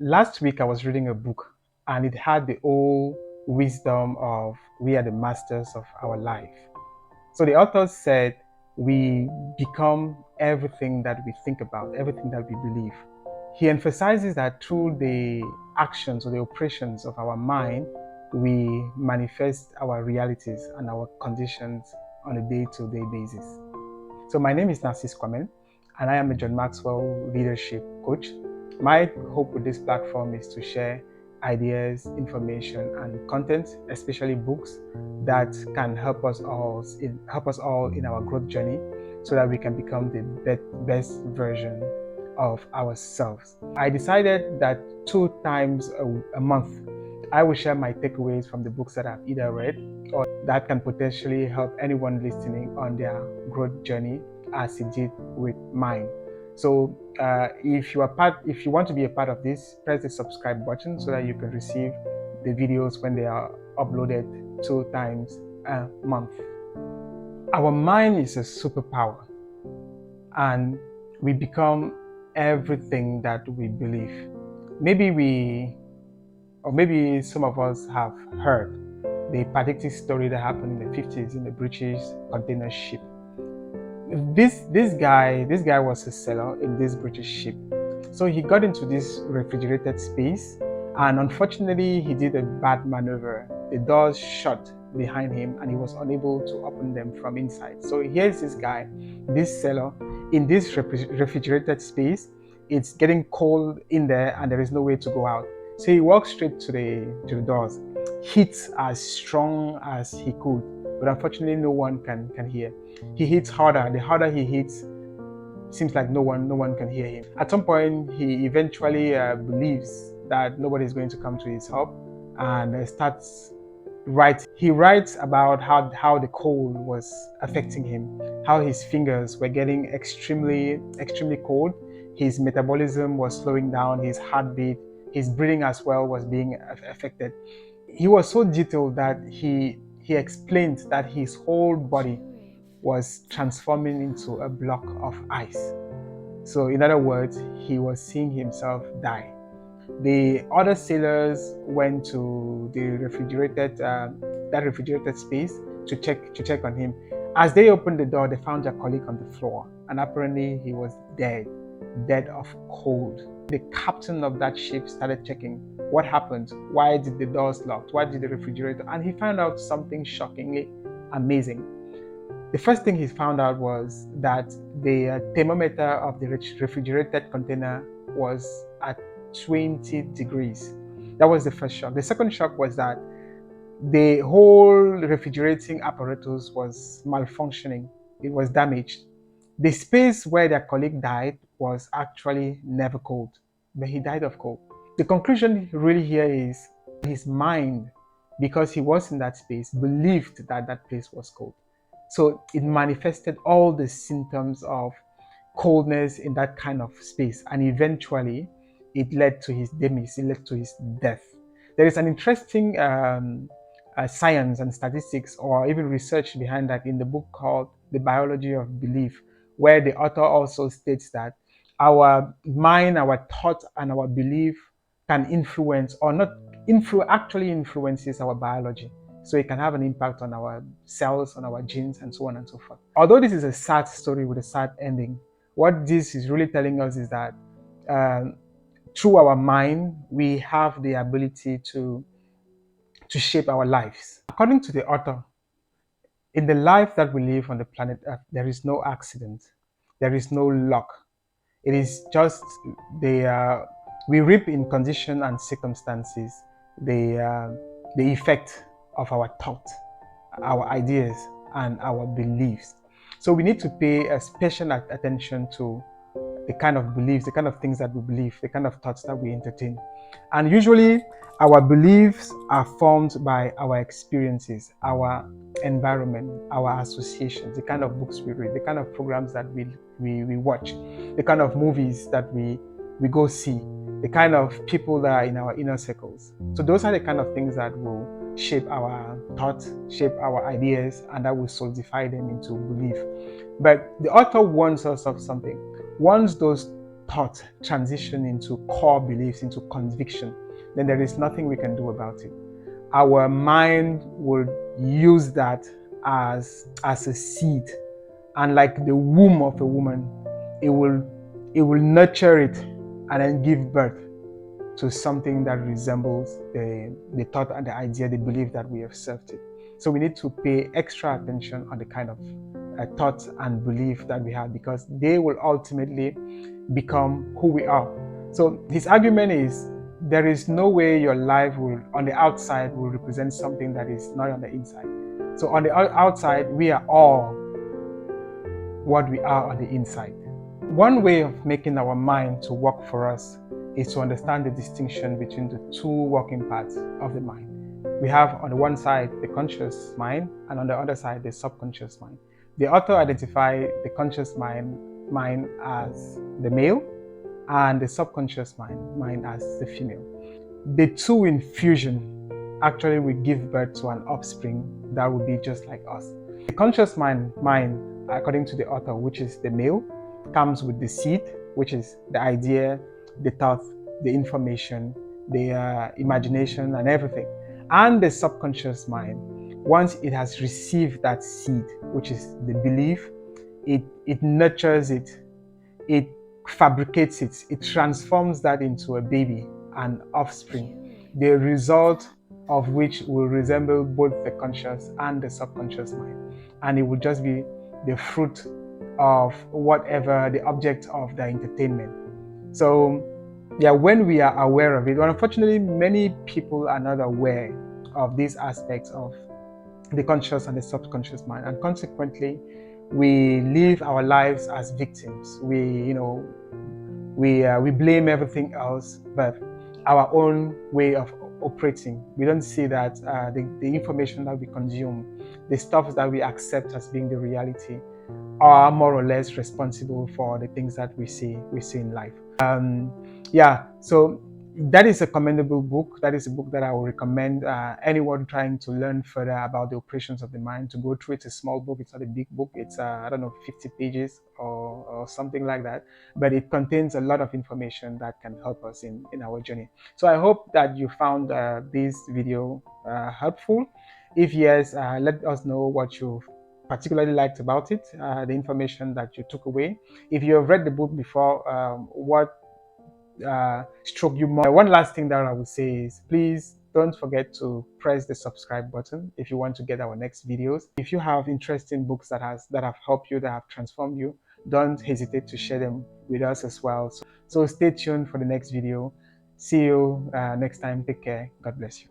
Last week I was reading a book and it had the old wisdom of we are the masters of our life. So the author said we become everything that we think about, everything that we believe. He emphasizes that through the actions or the operations of our mind, we manifest our realities and our conditions on a day-to-day basis. So my name is Narcis Kwame, and I am a John Maxwell leadership coach. My hope with this platform is to share ideas, information, and content, especially books that can help us all in our growth journey, so that we can become the best version of ourselves. I decided that two times a month, I will share my takeaways from the books that I've either read or that can potentially help anyone listening on their growth journey as it did with mine. So if you want to be a part of this, press the subscribe button so that you can receive the videos when they are uploaded two times a month. Our mind is a superpower, and we become everything that we believe. Maybe some of us have heard the predictive story that happened in the 50s in the British container ship. This guy was a sailor in this British ship. So he got into this refrigerated space, and unfortunately he did a bad maneuver. The doors shut behind him and he was unable to open them from inside. So here's this guy, this sailor, in this refrigerated space. It's getting cold in there and there is no way to go out. So he walks straight to the doors, hits as strong as he could, but unfortunately no one can hear. He hits harder. The harder he hits, seems like no one can hear him. At some point, he eventually believes that nobody is going to come to his help, and starts write. He writes about how the cold was affecting him, how his fingers were getting extremely cold. His metabolism was slowing down, his heartbeat, his breathing as well was being affected. He was so detailed that he explained that his whole body was transforming into a block of ice. So, in other words, he was seeing himself die. The other sailors went to the refrigerated space to check on him. As they opened the door, they found their colleague on the floor, and apparently he was dead of cold. The captain of that ship started checking what happened. Why did the doors locked? Why did the refrigerator? And he found out something shockingly amazing. The first thing he found out was that the thermometer of the refrigerated container was at 20 degrees. That was the first shock. The second shock was that the whole refrigerating apparatus was malfunctioning. It was damaged. The space where their colleague died was actually never cold, but he died of cold. The conclusion really here is his mind, because he was in that space, believed that that place was cold. So it manifested all the symptoms of coldness in that kind of space, and eventually it led to his demise, it led to his death. There is an interesting science and statistics, or even research behind that, in the book called The Biology of Belief, where the author also states that our mind, our thought, and our belief can influence, or not actually influences our biology. So it can have an impact on our cells, on our genes, and so on and so forth. Although this is a sad story with a sad ending, what this is really telling us is that um, through our mind, we have the ability to shape our lives. According to the author, in the life that we live on the planet Earth, there is no accident, there is no luck. It is just we reap in condition and circumstances the effect of our thought, our ideas, and our beliefs. So we need to pay a special attention to the kind of beliefs, the kind of things that we believe, the kind of thoughts that we entertain. And usually, our beliefs are formed by our experiences, our environment, our associations, the kind of books we read, the kind of programs that we watch, the kind of movies that we go see, the kind of people that are in our inner circles. So those are the kind of things that will shape our thoughts, shape our ideas, and that will solidify them into belief. But the author warns us of something. Once those thought transition into core beliefs, into conviction, then there is nothing we can do about it. Our mind will use that as a seed, and like the womb of a woman, it will nurture it and then give birth to something that resembles the thought and the idea, the belief that we have served it. So we need to pay extra attention on the kind of thoughts and belief that we have, because they will ultimately become who we are. So his argument is there is no way your life will, on the outside, will represent something that is not on the inside. So on the outside, we are all what we are on the inside. One way of making our mind to work for us is to understand the distinction between the two working parts of the mind. We have on the one side the conscious mind, and on the other side the subconscious mind. The author identified the conscious mind as the male and the subconscious mind as the female. The two in fusion actually will give birth to an offspring that will be just like us. The conscious mind, according to the author, which is the male, comes with the seed, which is the idea, the thought, the information, the imagination and everything. And the subconscious mind, once it has received that seed, which is the belief, it nurtures it, it fabricates it, it transforms that into a baby, an offspring, the result of which will resemble both the conscious and the subconscious mind. And it will just be the fruit of whatever the object of the entertainment. So yeah, when we are aware of it, well, unfortunately, many people are not aware of these aspects of the conscious and the subconscious mind, and consequently, we live our lives as victims. We blame everything else, but our own way of operating. We don't see that the information that we consume, the stuff that we accept as being the reality, are more or less responsible for the things that we see in life. So that is a commendable book. That is a book that I would recommend anyone trying to learn further about the operations of the mind to go through. It's a small book. It's not a big book. It's 50 pages or something like that. But it contains a lot of information that can help us in our journey. So I hope that you found this video helpful. If yes, let us know what you particularly liked about it, the information that you took away. If you have read the book before, what struck you more? One last thing that I would say is, please don't forget to press the subscribe button if you want to get our next videos. If you have interesting books that have helped you, that have transformed you, don't hesitate to share them with us as well. So stay tuned for the next video. See you next time. Take care. God bless you.